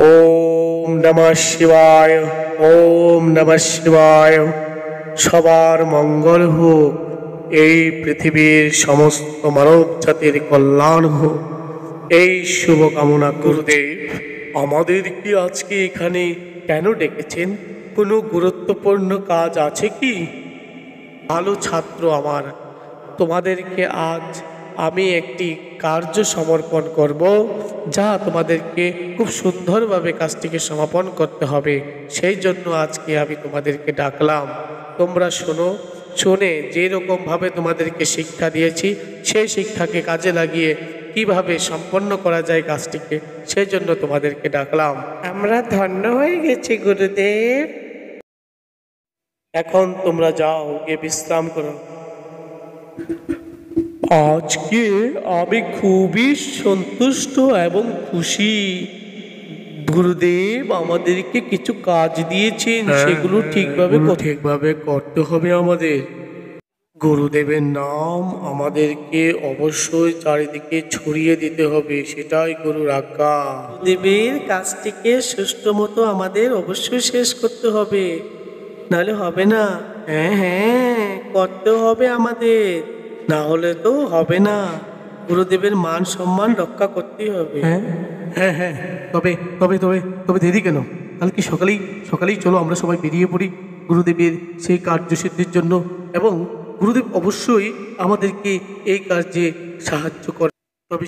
ওম নমঃ শিবায়। ওম নমঃ শিবায়। সবার মঙ্গল হোক, এই পৃথিবীর সমস্ত মানব জাতির কল্যাণ হোক, এই শুভকামনা। গুরুদেব, আমাদেরকে আজকে এখানে কেন ডেকেছেন? কোনো গুরুত্বপূর্ণ কাজ আছে কি? ভালো ছাত্র আমার, তোমাদেরকে আজ আমি একটি কার্য সমর্পণ করব, যা তোমাদেরকে খুব সুন্দরভাবে কাজটিকে সমাপন করতে হবে। সেই জন্য আজকে আমি তোমাদেরকে ডাকলাম। তোমরা শোনো, শুনে যেরকমভাবে তোমাদেরকে শিক্ষা দিয়েছি সেই শিক্ষাকে কাজে লাগিয়ে কিভাবে সম্পন্ন করা যায় কাজটিকে, সেই জন্য তোমাদেরকে ডাকলাম। আমরা ধন্য হয়ে গেছি গুরুদেব। এখন তোমরা যাও, গিয়ে বিশ্রাম করো। আজকে আমি খুবই সন্তুষ্ট এবং খুশি। গুরুদেব আমাদেরকে কিছু কাজ দিয়েছেন, সেগুলো ঠিকভাবে করতে হবে আমাদের। গুরুদেবের নাম আমাদেরকে অবশ্যই চারিদিকে ছড়িয়ে দিতে হবে, সেটাই গুরুর আজ্ঞা। গুরুদেবের কাজটিকে সুষ্ঠু মতো আমাদের অবশ্যই শেষ করতে হবে, নাহলে হবে না। হ্যাঁ হ্যাঁ, করতে হবে আমাদের, না হলে তো হবে না। গুরুদেবের মান সম্মান রক্ষা করতেই হবে। হ্যাঁ হ্যাঁ হ্যাঁ, তবে তবে তবে তবে দেরি কেন? কালকে সকালেই চলো, আমরা সবাই বেরিয়ে পড়ি গুরুদেবের সেই কার্যসিদ্ধির জন্য, এবং গুরুদেব অবশ্যই আমাদেরকে এই কাজে সাহায্য করে।